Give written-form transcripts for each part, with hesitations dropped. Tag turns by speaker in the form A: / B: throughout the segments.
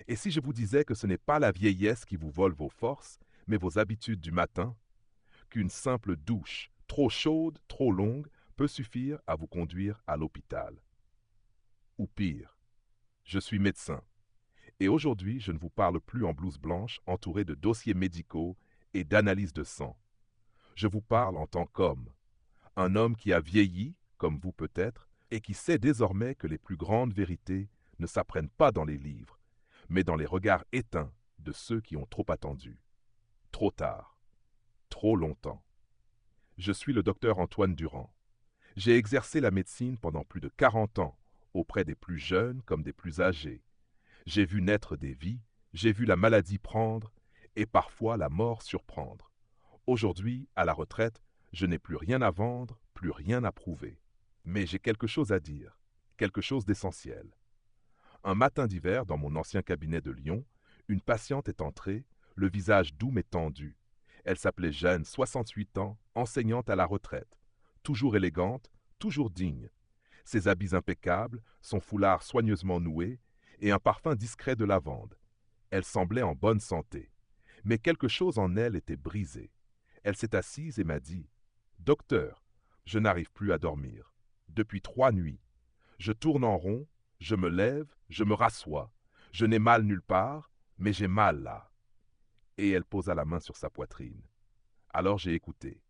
A: Et si je vous disais que ce n'est pas la vieillesse qui vous vole vos forces, mais vos habitudes du matin, qu'une simple douche, trop chaude, trop longue, peut suffire à vous conduire à l'hôpital. Ou pire, je suis médecin, et aujourd'hui je ne vous parle plus en blouse blanche entourée de dossiers médicaux et d'analyses de sang. Je vous parle en tant qu'homme, un homme qui a vieilli, comme vous peut-être, et qui sait désormais que les plus grandes vérités ne s'apprennent pas dans les livres, mais dans les regards éteints de ceux qui ont trop attendu. Trop tard. Trop longtemps. Je suis le docteur Antoine Durand. J'ai exercé la médecine pendant plus de 40 ans, auprès des plus jeunes comme des plus âgés. J'ai vu naître des vies, j'ai vu la maladie prendre et parfois la mort surprendre. Aujourd'hui, à la retraite, je n'ai plus rien à vendre, plus rien à prouver. Mais j'ai quelque chose à dire, quelque chose d'essentiel. Un matin d'hiver, dans mon ancien cabinet de Lyon, une patiente est entrée, le visage doux mais tendu. Elle s'appelait Jeanne, 68 ans, enseignante à la retraite. Toujours élégante, toujours digne. Ses habits impeccables, son foulard soigneusement noué et un parfum discret de lavande. Elle semblait en bonne santé. Mais quelque chose en elle était brisé. Elle s'est assise et m'a dit « Docteur, je n'arrive plus à dormir. Depuis 3 nuits. Je tourne en rond, je me lève, je me rassois. Je n'ai mal nulle part, mais j'ai mal là. » Et elle posa la main sur sa poitrine. Alors j'ai écouté.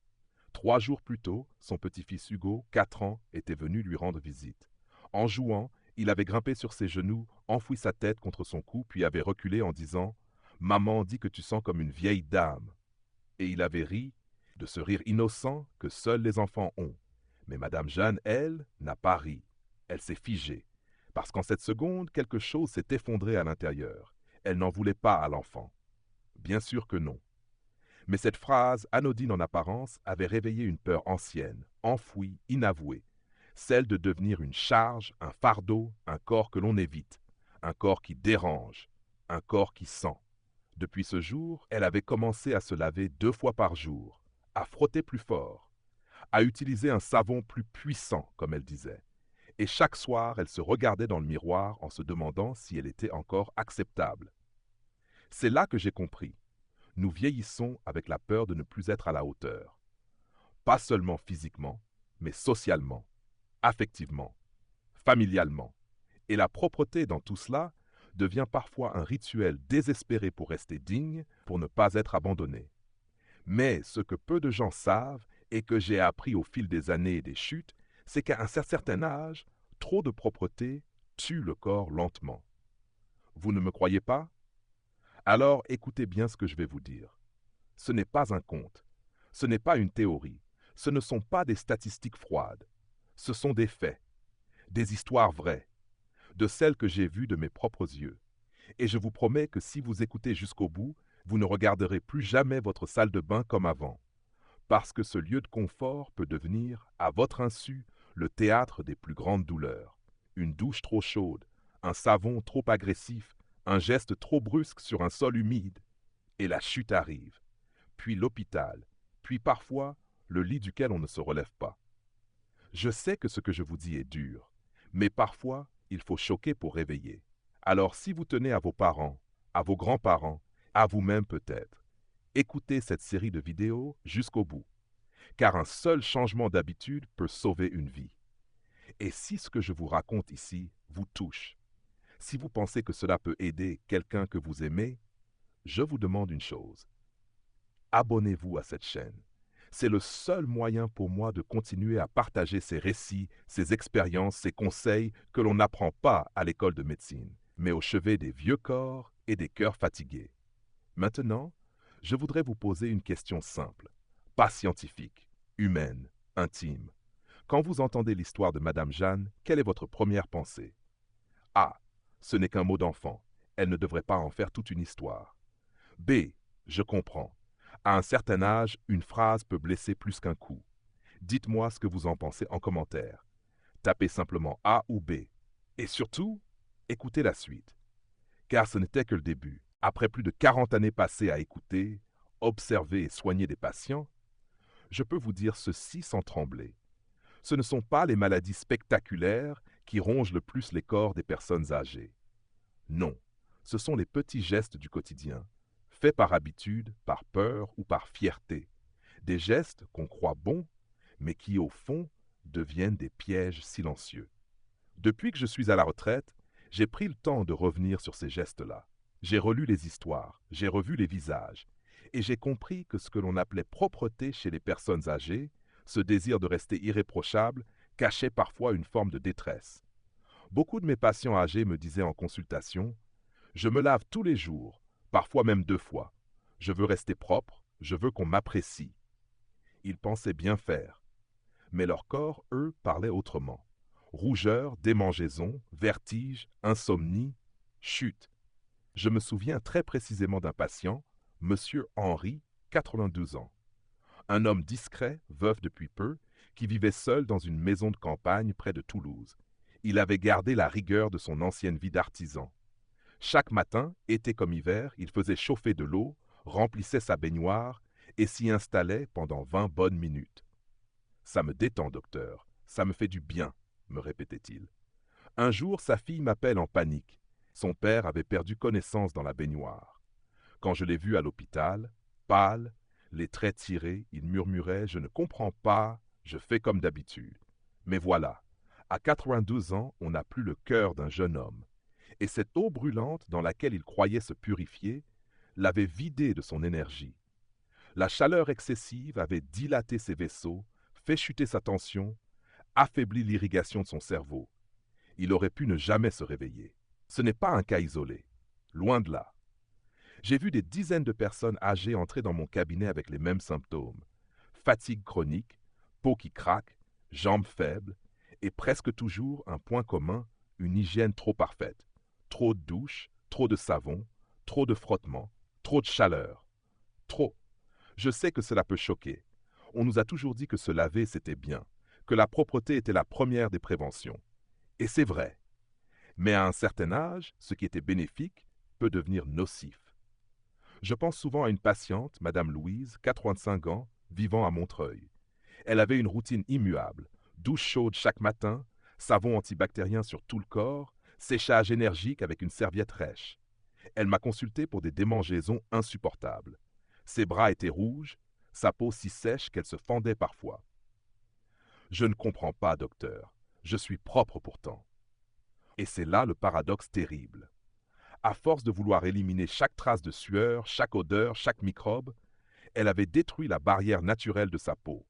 A: 3 jours plus tôt, son petit-fils Hugo, 4 ans, était venu lui rendre visite. En jouant, il avait grimpé sur ses genoux, enfoui sa tête contre son cou, puis avait reculé en disant « Maman dit que tu sens comme une vieille dame. » Et il avait ri, de ce rire innocent que seuls les enfants ont. Mais Madame Jeanne, elle, n'a pas ri. Elle s'est figée, parce qu'en cette seconde, quelque chose s'est effondré à l'intérieur. Elle n'en voulait pas à l'enfant. Bien sûr que non. Mais cette phrase, anodine en apparence, avait réveillé une peur ancienne, enfouie, inavouée, celle de devenir une charge, un fardeau, un corps que l'on évite, un corps qui dérange, un corps qui sent. Depuis ce jour, elle avait commencé à se laver 2 fois par jour, à frotter plus fort, à utiliser un savon plus puissant, comme elle disait. Et chaque soir, elle se regardait dans le miroir en se demandant si elle était encore acceptable. C'est là que j'ai compris. Nous vieillissons avec la peur de ne plus être à la hauteur. Pas seulement physiquement, mais socialement, affectivement, familialement. Et la propreté dans tout cela devient parfois un rituel désespéré pour rester digne, pour ne pas être abandonné. Mais ce que peu de gens savent et que j'ai appris au fil des années et des chutes, c'est qu'à un certain âge, trop de propreté tue le corps lentement. Vous ne me croyez pas? Alors écoutez bien ce que je vais vous dire. Ce n'est pas un conte, ce n'est pas une théorie, ce ne sont pas des statistiques froides, ce sont des faits, des histoires vraies, de celles que j'ai vues de mes propres yeux. Et je vous promets que si vous écoutez jusqu'au bout, vous ne regarderez plus jamais votre salle de bain comme avant, parce que ce lieu de confort peut devenir, à votre insu, le théâtre des plus grandes douleurs. Une douche trop chaude, un savon trop agressif, un geste trop brusque sur un sol humide, et la chute arrive, puis l'hôpital, puis parfois le lit duquel on ne se relève pas. Je sais que ce que je vous dis est dur, mais parfois il faut choquer pour réveiller. Alors si vous tenez à vos parents, à vos grands-parents, à vous-même peut-être, écoutez cette série de vidéos jusqu'au bout, car un seul changement d'habitude peut sauver une vie. Et si ce que je vous raconte ici vous touche, si vous pensez que cela peut aider quelqu'un que vous aimez, je vous demande une chose. Abonnez-vous à cette chaîne. C'est le seul moyen pour moi de continuer à partager ces récits, ces expériences, ces conseils que l'on n'apprend pas à l'école de médecine, mais au chevet des vieux corps et des cœurs fatigués. Maintenant, je voudrais vous poser une question simple, pas scientifique, humaine, intime. Quand vous entendez l'histoire de Madame Jeanne, quelle est votre première pensée? A. Ce n'est qu'un mot d'enfant. Elle ne devrait pas en faire toute une histoire. B. Je comprends. À un certain âge, une phrase peut blesser plus qu'un coup. Dites-moi ce que vous en pensez en commentaire. Tapez simplement A ou B. Et surtout, écoutez la suite. Car ce n'était que le début. Après plus de 40 années passées à écouter, observer et soigner des patients, je peux vous dire ceci sans trembler. Ce ne sont pas les maladies spectaculaires qui rongent le plus les corps des personnes âgées. Non, Ce sont les petits gestes du quotidien, faits par habitude, par peur ou par fierté. Des gestes qu'on croit bons, mais qui, au fond, deviennent des pièges silencieux. Depuis que je suis à la retraite, j'ai pris le temps de revenir sur ces gestes-là. J'ai relu les histoires, j'ai revu les visages, et j'ai compris que ce que l'on appelait propreté chez les personnes âgées, ce désir de rester irréprochable, cachait parfois une forme de détresse. Beaucoup de mes patients âgés me disaient en consultation: je me lave tous les jours, parfois même 2 fois. Je veux rester propre, je veux qu'on m'apprécie. Ils pensaient bien faire, mais leur corps, eux, parlait autrement. Rougeur, démangeaison, vertige, insomnie, chute. Je me souviens très précisément d'un patient, Monsieur Henry, 92 ans. Un homme discret, veuf depuis peu, qui vivait seul dans une maison de campagne près de Toulouse. Il avait gardé la rigueur de son ancienne vie d'artisan. Chaque matin, été comme hiver, il faisait chauffer de l'eau, remplissait sa baignoire et s'y installait pendant 20 bonnes minutes. Ça me détend, docteur, ça me fait du bien, me répétait-il. Un jour, sa fille m'appelle en panique. Son père avait perdu connaissance dans la baignoire. Quand je l'ai vu à l'hôpital, pâle, les traits tirés, il murmurait: je ne comprends pas, je fais comme d'habitude. Mais voilà, à 92 ans, on n'a plus le cœur d'un jeune homme. Et cette eau brûlante dans laquelle il croyait se purifier l'avait vidé de son énergie. La chaleur excessive avait dilaté ses vaisseaux, fait chuter sa tension, affaibli l'irrigation de son cerveau. Il aurait pu ne jamais se réveiller. Ce n'est pas un cas isolé. Loin de là. J'ai vu des dizaines de personnes âgées entrer dans mon cabinet avec les mêmes symptômes. Fatigue chronique, peau qui craque, jambes faibles, et presque toujours un point commun, une hygiène trop parfaite. Trop de douches, trop de savon, trop de frottements, trop de chaleur. Trop. Je sais que cela peut choquer. On nous a toujours dit que se laver, c'était bien, que la propreté était la première des préventions. Et c'est vrai. Mais à un certain âge, ce qui était bénéfique peut devenir nocif. Je pense souvent à une patiente, Madame Louise, 85 ans, vivant à Montreuil. Elle avait une routine immuable, douche chaude chaque matin, savon antibactérien sur tout le corps, séchage énergique avec une serviette rêche. Elle m'a consulté pour des démangeaisons insupportables. Ses bras étaient rouges, sa peau si sèche qu'elle se fendait parfois. Je ne comprends pas, docteur. Je suis propre pourtant. Et c'est là le paradoxe terrible. À force de vouloir éliminer chaque trace de sueur, chaque odeur, chaque microbe, elle avait détruit la barrière naturelle de sa peau.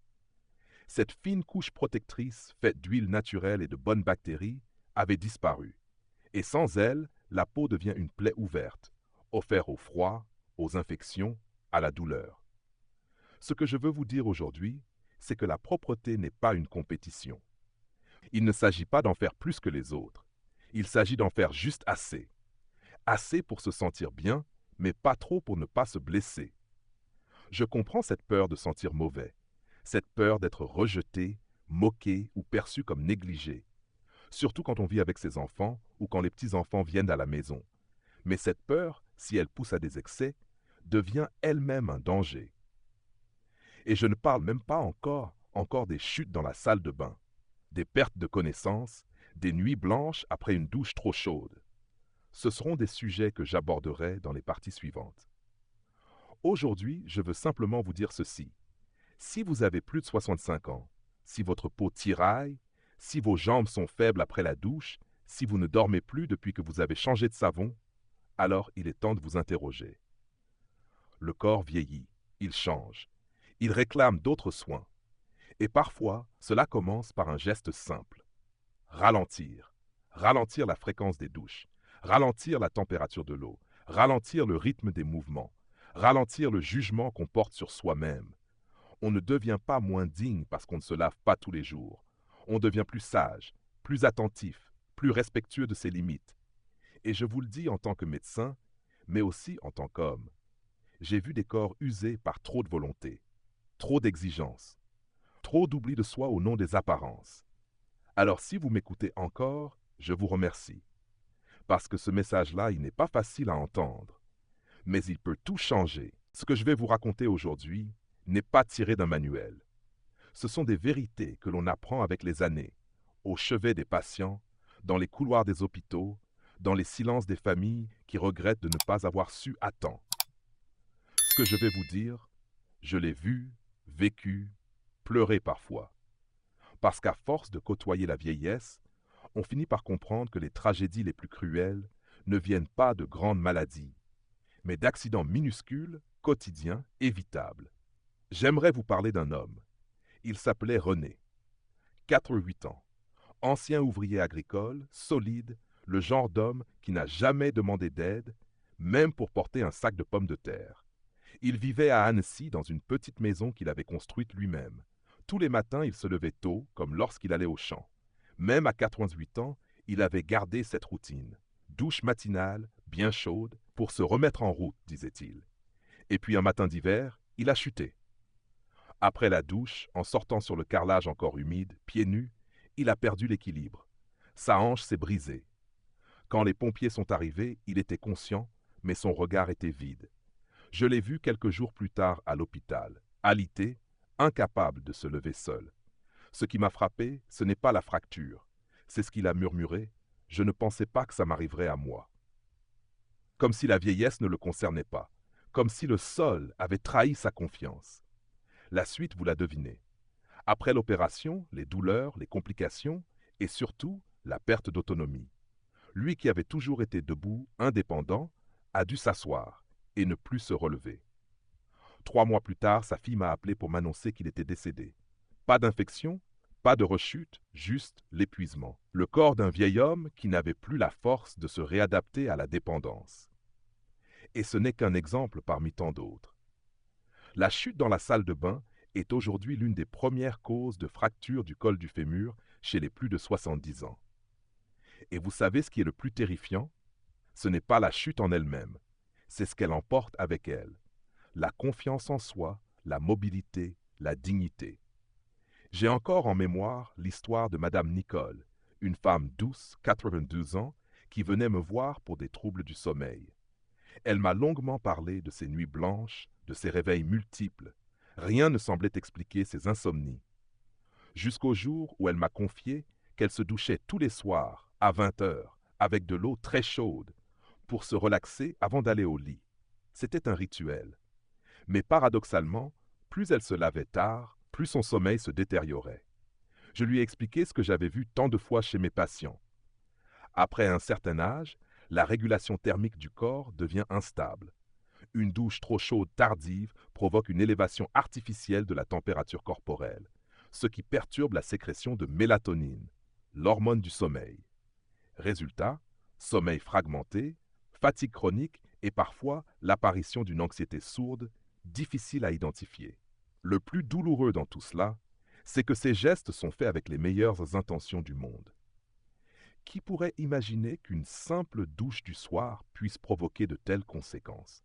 A: Cette fine couche protectrice, faite d'huile naturelle et de bonnes bactéries, avait disparu. Et sans elle, la peau devient une plaie ouverte, offerte au froid, aux infections, à la douleur. Ce que je veux vous dire aujourd'hui, c'est que la propreté n'est pas une compétition. Il ne s'agit pas d'en faire plus que les autres. Il s'agit d'en faire juste assez. Assez pour se sentir bien, mais pas trop pour ne pas se blesser. Je comprends cette peur de sentir mauvais, cette peur d'être rejeté, moqué ou perçu comme négligé, surtout quand on vit avec ses enfants ou quand les petits-enfants viennent à la maison. Mais cette peur, si elle pousse à des excès, devient elle-même un danger. Et je ne parle même pas encore des chutes dans la salle de bain, des pertes de connaissance, des nuits blanches après une douche trop chaude. Ce seront des sujets que j'aborderai dans les parties suivantes. Aujourd'hui, je veux simplement vous dire ceci. Si vous avez plus de 65 ans, si votre peau tiraille, si vos jambes sont faibles après la douche, si vous ne dormez plus depuis que vous avez changé de savon, alors il est temps de vous interroger. Le corps vieillit, il change, il réclame d'autres soins. Et parfois, cela commence par un geste simple. Ralentir. Ralentir la fréquence des douches. Ralentir la température de l'eau. Ralentir le rythme des mouvements. Ralentir le jugement qu'on porte sur soi-même. On ne devient pas moins digne parce qu'on ne se lave pas tous les jours. On devient plus sage, plus attentif, plus respectueux de ses limites. Et je vous le dis en tant que médecin, mais aussi en tant qu'homme. J'ai vu des corps usés par trop de volonté, trop d'exigences, trop d'oubli de soi au nom des apparences. Alors si vous m'écoutez encore, je vous remercie. Parce que ce message-là, il n'est pas facile à entendre. Mais il peut tout changer. Ce que je vais vous raconter aujourd'hui n'est pas tiré d'un manuel. Ce sont des vérités que l'on apprend avec les années, au chevet des patients, dans les couloirs des hôpitaux, dans les silences des familles qui regrettent de ne pas avoir su à temps. Ce que je vais vous dire, je l'ai vu, vécu, pleuré parfois. Parce qu'à force de côtoyer la vieillesse, on finit par comprendre que les tragédies les plus cruelles ne viennent pas de grandes maladies, mais d'accidents minuscules, quotidiens, évitables. J'aimerais vous parler d'un homme. Il s'appelait René. 4 ou 8 ans. Ancien ouvrier agricole, solide, le genre d'homme qui n'a jamais demandé d'aide, même pour porter un sac de pommes de terre. Il vivait à Annecy dans une petite maison qu'il avait construite lui-même. Tous les matins, il se levait tôt, comme lorsqu'il allait au champ. Même à 88 ans, il avait gardé cette routine. Douche matinale, bien chaude, pour se remettre en route, disait-il. Et puis un matin d'hiver, il a chuté. Après la douche, en sortant sur le carrelage encore humide, pieds nus, il a perdu l'équilibre. Sa hanche s'est brisée. Quand les pompiers sont arrivés, il était conscient, mais son regard était vide. Je l'ai vu quelques jours plus tard à l'hôpital, alité, incapable de se lever seul. Ce qui m'a frappé, ce n'est pas la fracture. C'est ce qu'il a murmuré. Je ne pensais pas que ça m'arriverait à moi. Comme si la vieillesse ne le concernait pas. Comme si le sol avait trahi sa confiance. La suite, vous la devinez. Après l'opération, les douleurs, les complications et surtout la perte d'autonomie. Lui qui avait toujours été debout, indépendant, a dû s'asseoir et ne plus se relever. 3 mois plus tard, sa fille m'a appelé pour m'annoncer qu'il était décédé. Pas d'infection, pas de rechute, juste l'épuisement. Le corps d'un vieil homme qui n'avait plus la force de se réadapter à la dépendance. Et ce n'est qu'un exemple parmi tant d'autres. La chute dans la salle de bain est aujourd'hui l'une des premières causes de fracture du col du fémur chez les plus de 70 ans. Et vous savez ce qui est le plus terrifiant? Ce n'est pas la chute en elle-même, c'est ce qu'elle emporte avec elle. La confiance en soi, la mobilité, la dignité. J'ai encore en mémoire l'histoire de Madame Nicole, une femme douce, 92 ans, qui venait me voir pour des troubles du sommeil. Elle m'a longuement parlé de ses nuits blanches, de ses réveils multiples. Rien ne semblait expliquer ses insomnies. Jusqu'au jour où elle m'a confié qu'elle se douchait tous les soirs, à 20 heures, avec de l'eau très chaude, pour se relaxer avant d'aller au lit. C'était un rituel. Mais paradoxalement, plus elle se lavait tard, plus son sommeil se détériorait. Je lui ai expliqué ce que j'avais vu tant de fois chez mes patients. Après un certain âge, la régulation thermique du corps devient instable. Une douche trop chaude tardive provoque une élévation artificielle de la température corporelle, ce qui perturbe la sécrétion de mélatonine, l'hormone du sommeil. Résultat, sommeil fragmenté, fatigue chronique et parfois l'apparition d'une anxiété sourde, difficile à identifier. Le plus douloureux dans tout cela, c'est que ces gestes sont faits avec les meilleures intentions du monde. Qui pourrait imaginer qu'une simple douche du soir puisse provoquer de telles conséquences?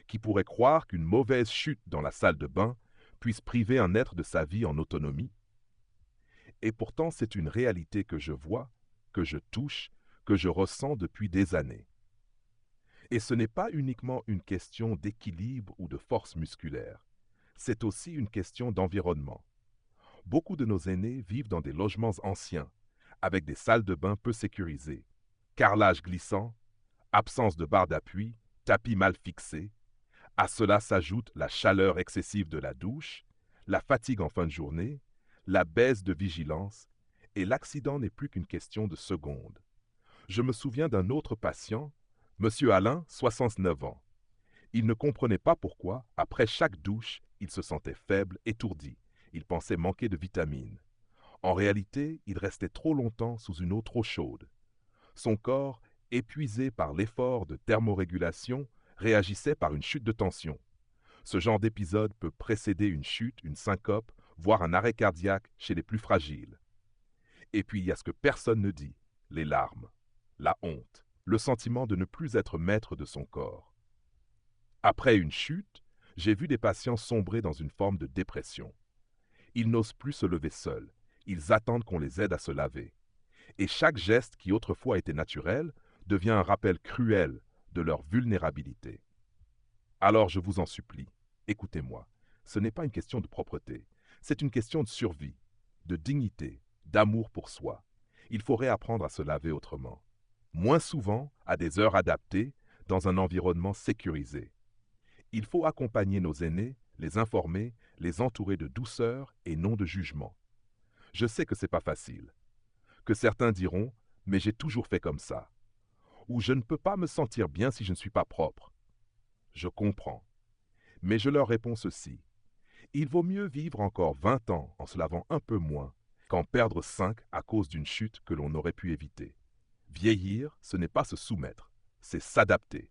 A: Qui pourrait croire qu'une mauvaise chute dans la salle de bain puisse priver un être de sa vie en autonomie? Et pourtant, c'est une réalité que je vois, que je touche, que je ressens depuis des années. Et ce n'est pas uniquement une question d'équilibre ou de force musculaire, c'est aussi une question d'environnement. Beaucoup de nos aînés vivent dans des logements anciens, avec des salles de bain peu sécurisées, carrelage glissant, absence de barre d'appui, tapis mal fixés. À cela s'ajoute la chaleur excessive de la douche, la fatigue en fin de journée, la baisse de vigilance, et l'accident n'est plus qu'une question de secondes. Je me souviens d'un autre patient, M. Alain, 69 ans. Il ne comprenait pas pourquoi, après chaque douche, il se sentait faible, étourdi. Il pensait manquer de vitamines. En réalité, il restait trop longtemps sous une eau trop chaude. Son corps, épuisé par l'effort de thermorégulation, réagissait par une chute de tension. Ce genre d'épisode peut précéder une chute, une syncope, voire un arrêt cardiaque chez les plus fragiles. Et puis il y a ce que personne ne dit, les larmes, la honte, le sentiment de ne plus être maître de son corps. Après une chute, j'ai vu des patients sombrer dans une forme de dépression. Ils n'osent plus se lever seuls, ils attendent qu'on les aide à se laver. Et chaque geste qui autrefois était naturel devient un rappel cruel de leur vulnérabilité. Alors je vous en supplie, écoutez-moi, ce n'est pas une question de propreté, c'est une question de survie, de dignité, d'amour pour soi. Il faut réapprendre à se laver autrement. moins souvent à des heures adaptées, dans un environnement sécurisé. Il faut accompagner nos aînés, les informer, les entourer de douceur et non de jugement. Je sais que c'est pas facile, que certains diront « mais j'ai toujours fait comme ça » ou « je ne peux pas me sentir bien si je ne suis pas propre ». Je comprends, mais je leur réponds ceci. Il vaut mieux vivre encore 20 ans en se lavant un peu moins qu'en perdre 5 à cause d'une chute que l'on aurait pu éviter. Vieillir, ce n'est pas se soumettre, c'est s'adapter.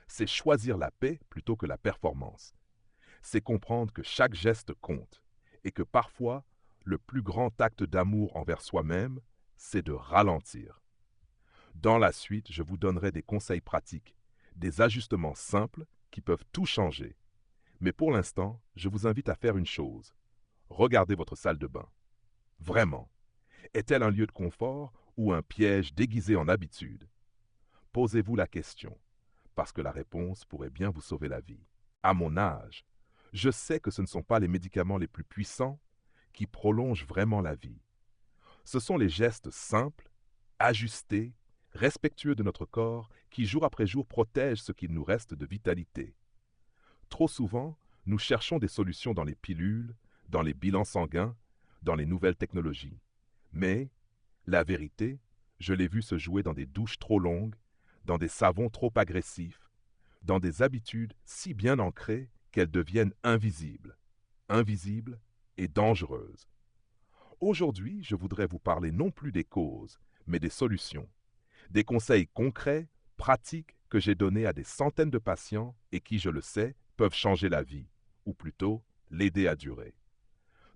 A: C'est choisir la paix plutôt que la performance. C'est comprendre que chaque geste compte et que parfois, le plus grand acte d'amour envers soi-même, c'est de ralentir. Dans la suite, je vous donnerai des conseils pratiques, des ajustements simples qui peuvent tout changer. Mais pour l'instant, je vous invite à faire une chose. Regardez votre salle de bain. Vraiment, est-elle un lieu de confort ou un piège déguisé en habitude? Posez-vous la question, parce que la réponse pourrait bien vous sauver la vie. À mon âge, je sais que ce ne sont pas les médicaments les plus puissants qui prolongent vraiment la vie. Ce sont les gestes simples, ajustés, respectueux de notre corps qui jour après jour protègent ce qu'il nous reste de vitalité. Trop souvent, nous cherchons des solutions dans les pilules, dans les bilans sanguins, dans les nouvelles technologies. Mais, la vérité, je l'ai vu se jouer dans des douches trop longues, dans des savons trop agressifs, dans des habitudes si bien ancrées qu'elles deviennent invisibles et dangereuses. Aujourd'hui, je voudrais vous parler non plus des causes, mais des solutions. Des conseils concrets, pratiques que j'ai donnés à des centaines de patients et qui, je le sais, peuvent changer la vie, ou plutôt l'aider à durer.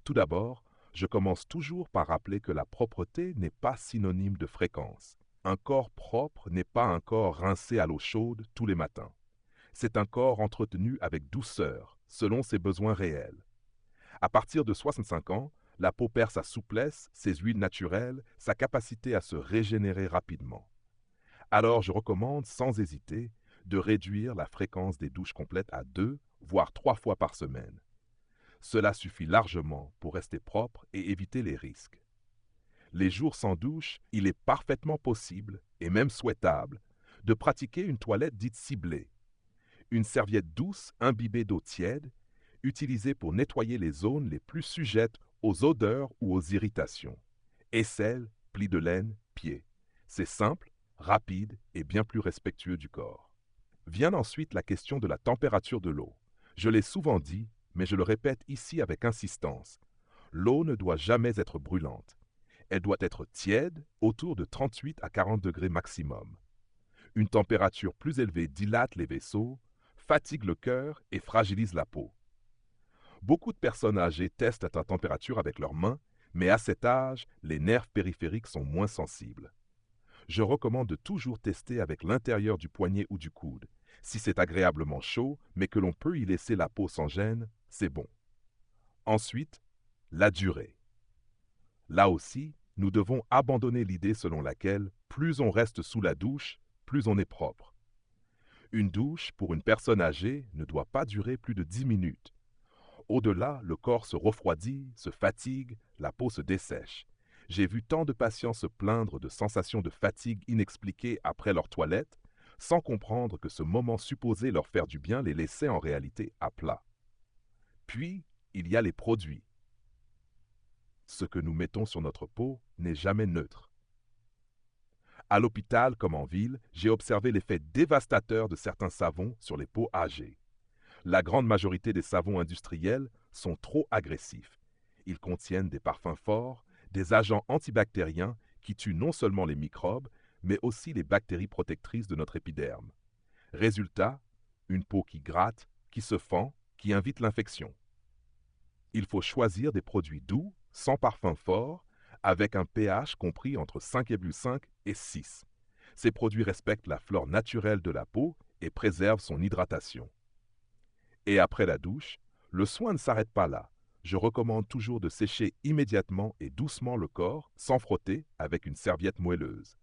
A: Tout d'abord, je commence toujours par rappeler que la propreté n'est pas synonyme de fréquence. Un corps propre n'est pas un corps rincé à l'eau chaude tous les matins. C'est un corps entretenu avec douceur, selon ses besoins réels. À partir de 65 ans, la peau perd sa souplesse, ses huiles naturelles, sa capacité à se régénérer rapidement. Alors je recommande sans hésiter de réduire la fréquence des douches complètes à 2, voire 3 fois par semaine. Cela suffit largement pour rester propre et éviter les risques. Les jours sans douche, il est parfaitement possible, et même souhaitable, de pratiquer une toilette dite ciblée. Une serviette douce imbibée d'eau tiède, utilisée pour nettoyer les zones les plus sujettes aux odeurs ou aux irritations. Aisselle, plis de laine, pieds. C'est simple, rapide et bien plus respectueux du corps. Vient ensuite la question de la température de l'eau. Je l'ai souvent dit, mais je le répète ici avec insistance. L'eau ne doit jamais être brûlante. Elle doit être tiède, autour de 38 à 40 degrés maximum. Une température plus élevée dilate les vaisseaux, fatigue le cœur et fragilise la peau. Beaucoup de personnes âgées testent la température avec leurs mains, mais à cet âge, les nerfs périphériques sont moins sensibles. Je recommande de toujours tester avec l'intérieur du poignet ou du coude. Si c'est agréablement chaud, mais que l'on peut y laisser la peau sans gêne, c'est bon. Ensuite, la durée. Là aussi, nous devons abandonner l'idée selon laquelle plus on reste sous la douche, plus on est propre. Une douche pour une personne âgée ne doit pas durer plus de 10 minutes. Au-delà, le corps se refroidit, se fatigue, la peau se dessèche. J'ai vu tant de patients se plaindre de sensations de fatigue inexpliquées après leur toilette, sans comprendre que ce moment supposé leur faire du bien les laissait en réalité à plat. Puis, il y a les produits. Ce que nous mettons sur notre peau n'est jamais neutre. À l'hôpital comme en ville, j'ai observé l'effet dévastateur de certains savons sur les peaux âgées. La grande majorité des savons industriels sont trop agressifs. Ils contiennent des parfums forts, des agents antibactériens qui tuent non seulement les microbes, mais aussi les bactéries protectrices de notre épiderme. Résultat, une peau qui gratte, qui se fend, qui invite l'infection. Il faut choisir des produits doux, sans parfum fort, avec un pH compris entre 5,5 et 6. Ces produits respectent la flore naturelle de la peau et préservent son hydratation. Et après la douche, le soin ne s'arrête pas là. Je recommande toujours de sécher immédiatement et doucement le corps, sans frotter, avec une serviette moelleuse.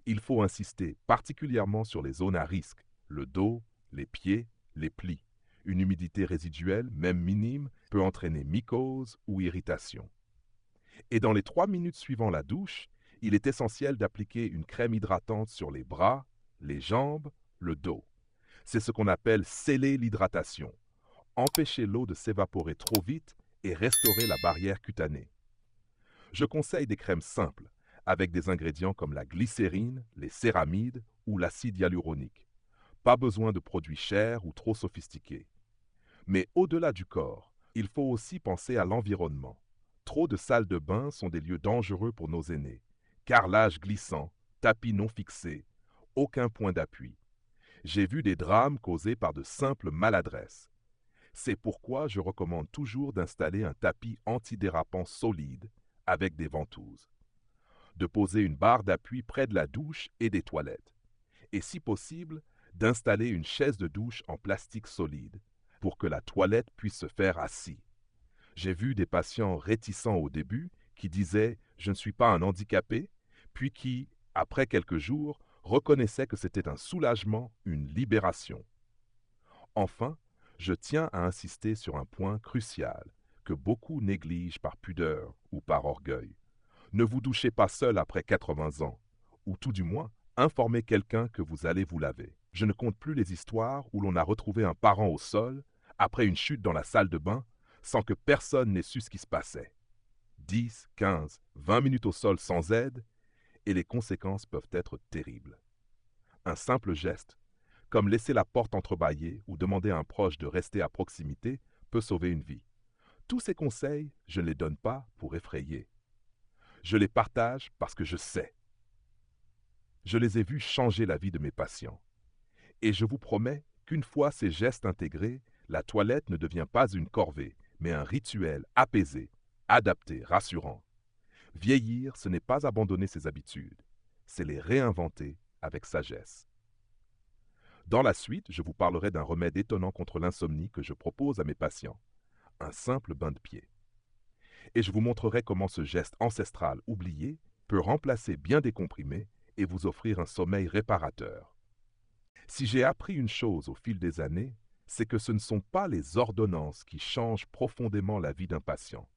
A: Il faut insister particulièrement sur les zones à risque, le dos, les pieds, les plis. Une humidité résiduelle, même minime, peut entraîner mycose ou irritation. Et dans les 3 minutes suivant la douche, Il est essentiel d'appliquer une crème hydratante sur les bras, les jambes, le dos. C'est ce qu'on appelle sceller l'hydratation, empêcher l'eau de s'évaporer trop vite et restaurer la barrière cutanée. Je conseille des crèmes simples, avec des ingrédients comme la glycérine, les céramides ou l'acide hyaluronique. Pas besoin de produits chers ou trop sophistiqués. Mais au-delà du corps, il faut aussi penser à l'environnement. Trop de salles de bain sont des lieux dangereux pour nos aînés. Carrelage glissant, tapis non fixés, aucun point d'appui. J'ai vu des drames causés par de simples maladresses. C'est pourquoi je recommande toujours d'installer un tapis antidérapant solide avec des ventouses, de poser une barre d'appui près de la douche et des toilettes, et si possible, d'installer une chaise de douche en plastique solide pour que la toilette puisse se faire assis. J'ai vu des patients réticents au début qui disaient « je ne suis pas un handicapé », puis qui, après quelques jours, reconnaissaient que c'était un soulagement, une libération. Enfin, je tiens à insister sur un point crucial que beaucoup négligent par pudeur ou par orgueil. Ne vous douchez pas seul après 80 ans, ou tout du moins, informez quelqu'un que vous allez vous laver. Je ne compte plus les histoires où l'on a retrouvé un parent au sol, après une chute dans la salle de bain, sans que personne n'ait su ce qui se passait. 10, 15, 20 minutes au sol sans aide, et les conséquences peuvent être terribles. Un simple geste, comme laisser la porte entrebâillée ou demander à un proche de rester à proximité, peut sauver une vie. Tous ces conseils, je ne les donne pas pour effrayer. Je les partage parce que je sais. Je les ai vus changer la vie de mes patients. Et je vous promets qu'une fois ces gestes intégrés, la toilette ne devient pas une corvée, mais un rituel apaisé, adapté, rassurant. Vieillir, ce n'est pas abandonner ses habitudes, c'est les réinventer avec sagesse. Dans la suite, je vous parlerai d'un remède étonnant contre l'insomnie que je propose à mes patients, un simple bain de pied. Et je vous montrerai comment ce geste ancestral oublié peut remplacer bien des comprimés et vous offrir un sommeil réparateur. Si j'ai appris une chose au fil des années, c'est que ce ne sont pas les ordonnances qui changent profondément la vie d'un patient.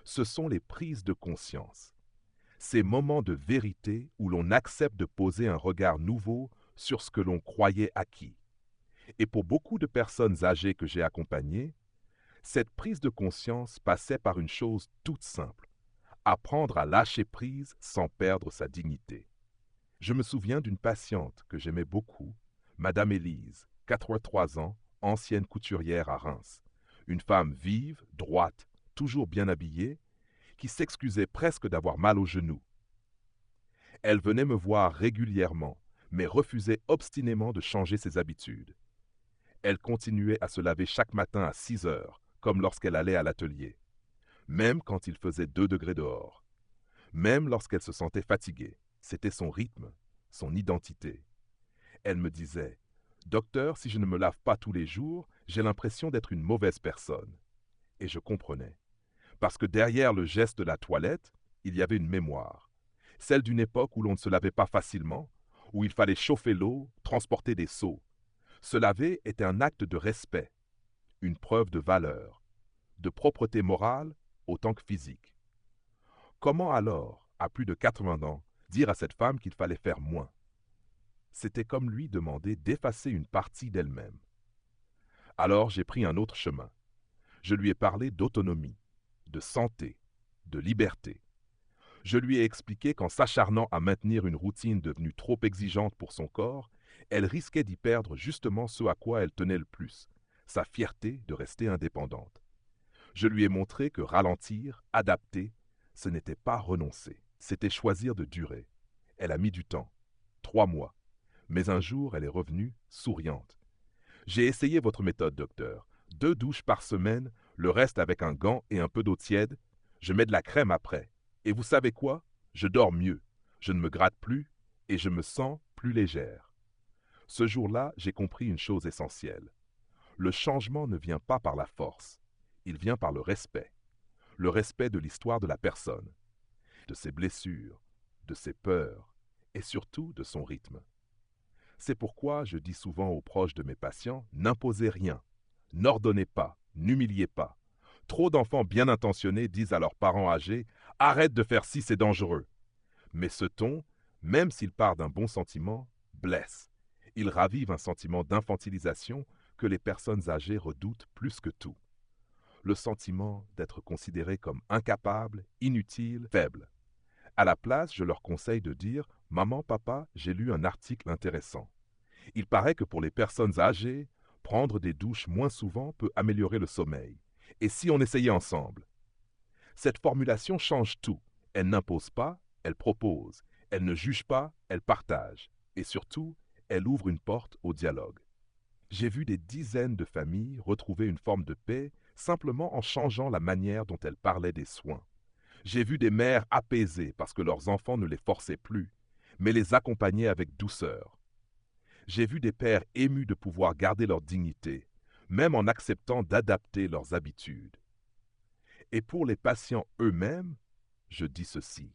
A: Ce sont les prises de conscience, ces moments de vérité où l'on accepte de poser un regard nouveau sur ce que l'on croyait acquis. Et pour beaucoup de personnes âgées que j'ai accompagnées, cette prise de conscience passait par une chose toute simple, apprendre à lâcher prise sans perdre sa dignité. Je me souviens d'une patiente que j'aimais beaucoup, Madame Élise, 83 ans, ancienne couturière à Reims, une femme vive, droite, toujours bien habillée, qui s'excusait presque d'avoir mal aux genoux. Elle venait me voir régulièrement, mais refusait obstinément de changer ses habitudes. Elle continuait à se laver chaque matin à 6 heures, comme lorsqu'elle allait à l'atelier, même quand il faisait 2 degrés dehors, même lorsqu'elle se sentait fatiguée. C'était son rythme, son identité. Elle me disait « Docteur, si je ne me lave pas tous les jours, j'ai l'impression d'être une mauvaise personne. » Et je comprenais. Parce que derrière le geste de la toilette, il y avait une mémoire. Celle d'une époque où l'on ne se lavait pas facilement, où il fallait chauffer l'eau, transporter des seaux. Se laver était un acte de respect, une preuve de valeur, de propreté morale autant que physique. Comment alors, à plus de 80 ans, dire à cette femme qu'il fallait faire moins? C'était comme lui demander d'effacer une partie d'elle-même. Alors j'ai pris un autre chemin. Je lui ai parlé d'autonomie, de santé, de liberté. Je lui ai expliqué qu'en s'acharnant à maintenir une routine devenue trop exigeante pour son corps, elle risquait d'y perdre justement ce à quoi elle tenait le plus, sa fierté de rester indépendante. Je lui ai montré que ralentir, adapter, ce n'était pas renoncer, c'était choisir de durer. Elle a mis du temps, 3 mois, mais un jour elle est revenue souriante. J'ai essayé votre méthode, docteur. 2 douches par semaine, le reste avec un gant et un peu d'eau tiède. Je mets de la crème après. Et vous savez quoi? Je dors mieux, je ne me gratte plus et je me sens plus légère. Ce jour-là, j'ai compris une chose essentielle. Le changement ne vient pas par la force, il vient par le respect de l'histoire de la personne, de ses blessures, de ses peurs et surtout de son rythme. C'est pourquoi je dis souvent aux proches de mes patients, n'imposez rien, n'ordonnez pas, n'humiliez pas. Trop d'enfants bien intentionnés disent à leurs parents âgés, arrête de faire ci, c'est dangereux. Mais ce ton, même s'il part d'un bon sentiment, blesse. Il ravive un sentiment d'infantilisation que les personnes âgées redoutent plus que tout. Le sentiment d'être considéré comme incapable, inutile, faible. À la place, je leur conseille de dire « Maman, papa, j'ai lu un article intéressant. Il paraît que pour les personnes âgées, prendre des douches moins souvent peut améliorer le sommeil. Et si on essayait ensemble ?» Cette formulation change tout. Elle n'impose pas, elle propose. Elle ne juge pas, elle partage. Et surtout, elle ouvre une porte au dialogue. J'ai vu des dizaines de familles retrouver une forme de paix simplement en changeant la manière dont elles parlaient des soins. J'ai vu des mères apaisées parce que leurs enfants ne les forçaient plus, mais les accompagnaient avec douceur. J'ai vu des pères émus de pouvoir garder leur dignité, même en acceptant d'adapter leurs habitudes. Et pour les patients eux-mêmes, je dis ceci.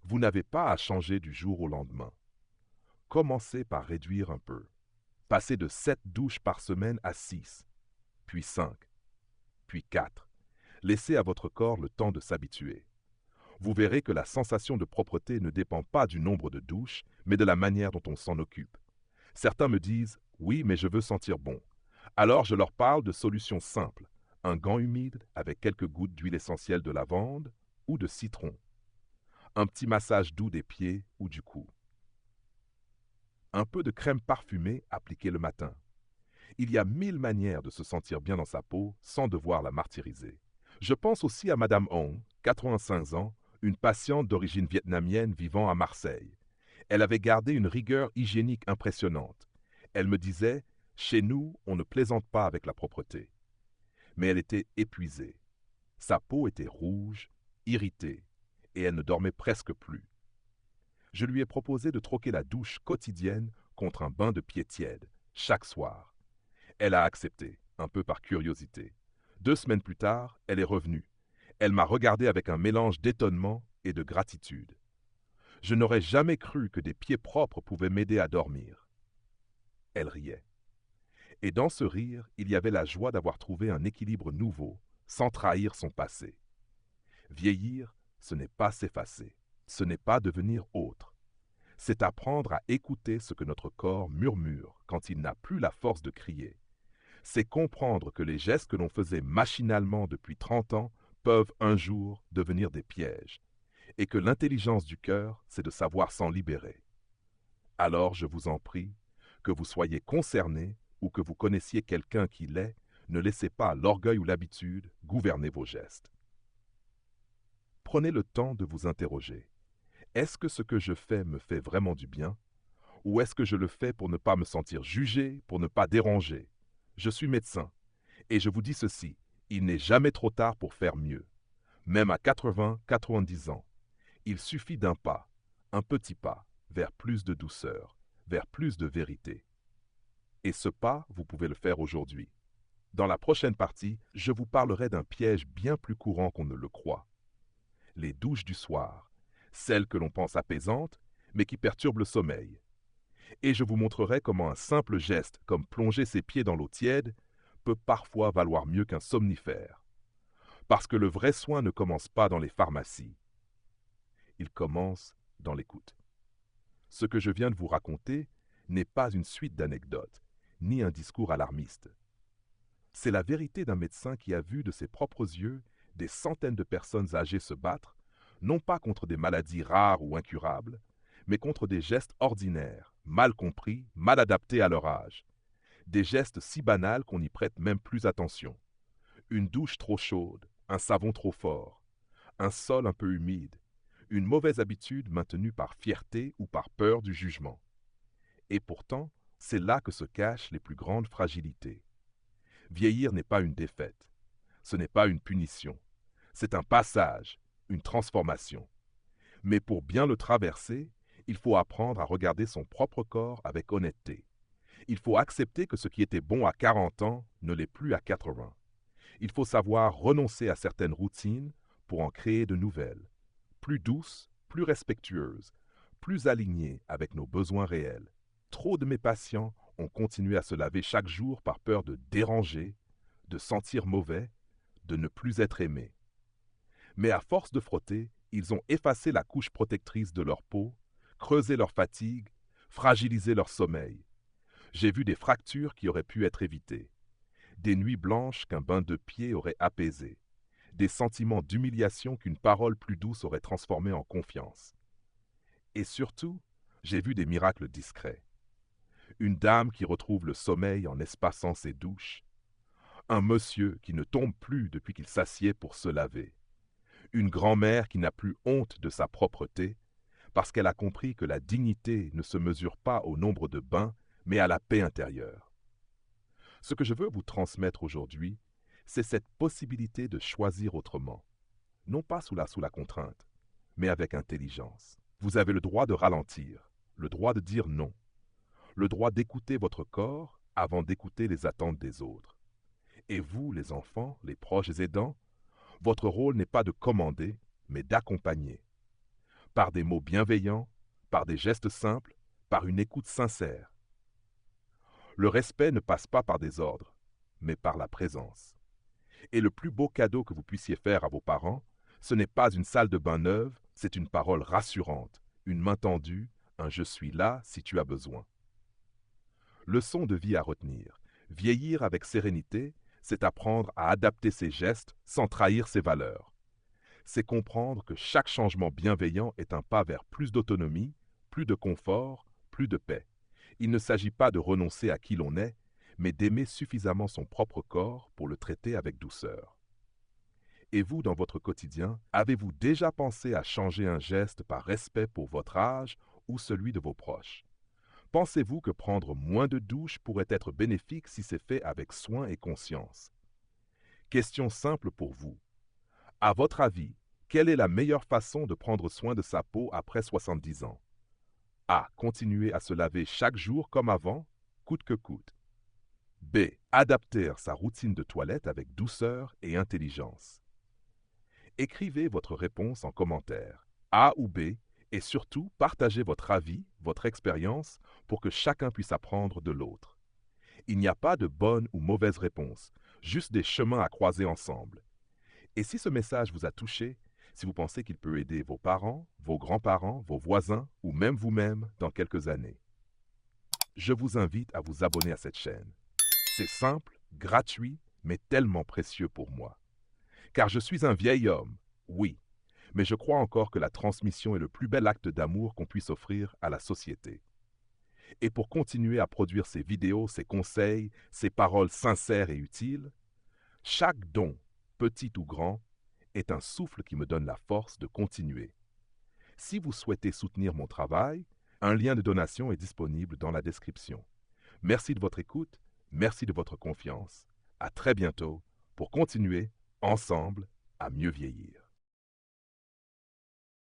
A: Vous n'avez pas à changer du jour au lendemain. Commencez par réduire un peu. Passez de 7 douches par semaine à 6, puis 5, puis 4. Laissez à votre corps le temps de s'habituer. Vous verrez que la sensation de propreté ne dépend pas du nombre de douches, mais de la manière dont on s'en occupe. Certains me disent « Oui, mais je veux sentir bon ». Alors je leur parle de solutions simples. Un gant humide avec quelques gouttes d'huile essentielle de lavande ou de citron. Un petit massage doux des pieds ou du cou. Un peu de crème parfumée appliquée le matin. Il y a 1000 manières de se sentir bien dans sa peau sans devoir la martyriser. Je pense aussi à Madame Hong, 85 ans, une patiente d'origine vietnamienne vivant à Marseille. Elle avait gardé une rigueur hygiénique impressionnante. Elle me disait « Chez nous, on ne plaisante pas avec la propreté ». Mais elle était épuisée. Sa peau était rouge, irritée, et elle ne dormait presque plus. Je lui ai proposé de troquer la douche quotidienne contre un bain de pieds tièdes, chaque soir. Elle a accepté, un peu par curiosité. 2 semaines plus tard, elle est revenue. Elle m'a regardé avec un mélange d'étonnement et de gratitude. Je n'aurais jamais cru que des pieds propres pouvaient m'aider à dormir. Elle riait. Et dans ce rire, il y avait la joie d'avoir trouvé un équilibre nouveau, sans trahir son passé. Vieillir, ce n'est pas s'effacer, ce n'est pas devenir autre. C'est apprendre à écouter ce que notre corps murmure quand il n'a plus la force de crier. C'est comprendre que les gestes que l'on faisait machinalement depuis 30 ans peuvent un jour devenir des pièges, et que l'intelligence du cœur, c'est de savoir s'en libérer. Alors, je vous en prie, que vous soyez concerné ou que vous connaissiez quelqu'un qui l'est, ne laissez pas l'orgueil ou l'habitude gouverner vos gestes. Prenez le temps de vous interroger. Est-ce que ce que je fais me fait vraiment du bien? Ou est-ce que je le fais pour ne pas me sentir jugé, pour ne pas déranger? Je suis médecin, et je vous dis ceci, il n'est jamais trop tard pour faire mieux. Même à 80, 90 ans, il suffit d'un pas, un petit pas, vers plus de douceur, vers plus de vérité. Et ce pas, vous pouvez le faire aujourd'hui. Dans la prochaine partie, je vous parlerai d'un piège bien plus courant qu'on ne le croit. Les douches du soir, celles que l'on pense apaisantes, mais qui perturbent le sommeil. Et je vous montrerai comment un simple geste, comme plonger ses pieds dans l'eau tiède, peut parfois valoir mieux qu'un somnifère. Parce que le vrai soin ne commence pas dans les pharmacies. Il commence dans l'écoute. Ce que je viens de vous raconter n'est pas une suite d'anecdotes, ni un discours alarmiste. C'est la vérité d'un médecin qui a vu de ses propres yeux des centaines de personnes âgées se battre, non pas contre des maladies rares ou incurables, mais contre des gestes ordinaires, mal compris, mal adaptés à leur âge. Des gestes si banals qu'on n'y prête même plus attention. Une douche trop chaude, un savon trop fort, un sol un peu humide, une mauvaise habitude maintenue par fierté ou par peur du jugement. Et pourtant, c'est là que se cachent les plus grandes fragilités. Vieillir n'est pas une défaite, ce n'est pas une punition, c'est un passage, une transformation. Mais pour bien le traverser, il faut apprendre à regarder son propre corps avec honnêteté. Il faut accepter que ce qui était bon à 40 ans ne l'est plus à 80. Il faut savoir renoncer à certaines routines pour en créer de nouvelles, plus douces, plus respectueuses, plus alignées avec nos besoins réels. Trop de mes patients ont continué à se laver chaque jour par peur de déranger, de sentir mauvais, de ne plus être aimés. Mais à force de frotter, Ils ont effacé la couche protectrice de leur peau, creusé leur fatigue, fragilisé leur sommeil. J'ai vu des fractures qui auraient pu être évitées, des nuits blanches qu'un bain de pied aurait apaisées, des sentiments d'humiliation qu'une parole plus douce aurait transformés en confiance. Et surtout, j'ai vu des miracles discrets. Une dame qui retrouve le sommeil en espaçant ses douches, un monsieur qui ne tombe plus depuis qu'il s'assied pour se laver, une grand-mère qui n'a plus honte de sa propreté parce qu'elle a compris que la dignité ne se mesure pas au nombre de bains, mais à la paix intérieure. Ce que je veux vous transmettre aujourd'hui, c'est cette possibilité de choisir autrement, non pas sous la contrainte, mais avec intelligence. Vous avez le droit de ralentir, le droit de dire non, le droit d'écouter votre corps avant d'écouter les attentes des autres. Et vous, les enfants, les proches aidants, votre rôle n'est pas de commander, mais d'accompagner. Par des mots bienveillants, par des gestes simples, par une écoute sincère. Le respect ne passe pas par des ordres, mais par la présence. Et le plus beau cadeau que vous puissiez faire à vos parents, ce n'est pas une salle de bain neuve, c'est une parole rassurante, une main tendue, un « je suis là si tu as besoin ». Leçon de vie à retenir. Vieillir avec sérénité, c'est apprendre à adapter ses gestes sans trahir ses valeurs. C'est comprendre que chaque changement bienveillant est un pas vers plus d'autonomie, plus de confort, plus de paix. Il ne s'agit pas de renoncer à qui l'on est, mais d'aimer suffisamment son propre corps pour le traiter avec douceur. Et vous, dans votre quotidien, avez-vous déjà pensé à changer un geste par respect pour votre âge ou celui de vos proches? Pensez-vous que prendre moins de douches pourrait être bénéfique si c'est fait avec soin et conscience? Question simple pour vous. À votre avis, quelle est la meilleure façon de prendre soin de sa peau après 70 ans? A. Continuer à se laver chaque jour comme avant, coûte que coûte. B. Adapter sa routine de toilette avec douceur et intelligence. Écrivez votre réponse en commentaire, A ou B, et surtout partagez votre avis, votre expérience, pour que chacun puisse apprendre de l'autre. Il n'y a pas de bonne ou mauvaise réponse, juste des chemins à croiser ensemble. Et si ce message vous a touché, si vous pensez qu'il peut aider vos parents, vos grands-parents, vos voisins ou même vous-même dans quelques années, je vous invite à vous abonner à cette chaîne. C'est simple, gratuit, mais tellement précieux pour moi. Car je suis un vieil homme, oui, mais je crois encore que la transmission est le plus bel acte d'amour qu'on puisse offrir à la société. Et pour continuer à produire ces vidéos, ces conseils, ces paroles sincères et utiles, chaque don, petit ou grand, est un souffle qui me donne la force de continuer. Si vous souhaitez soutenir mon travail, un lien de donation est disponible dans la description. Merci de votre écoute, merci de votre confiance. À très bientôt pour continuer, ensemble, à mieux vieillir.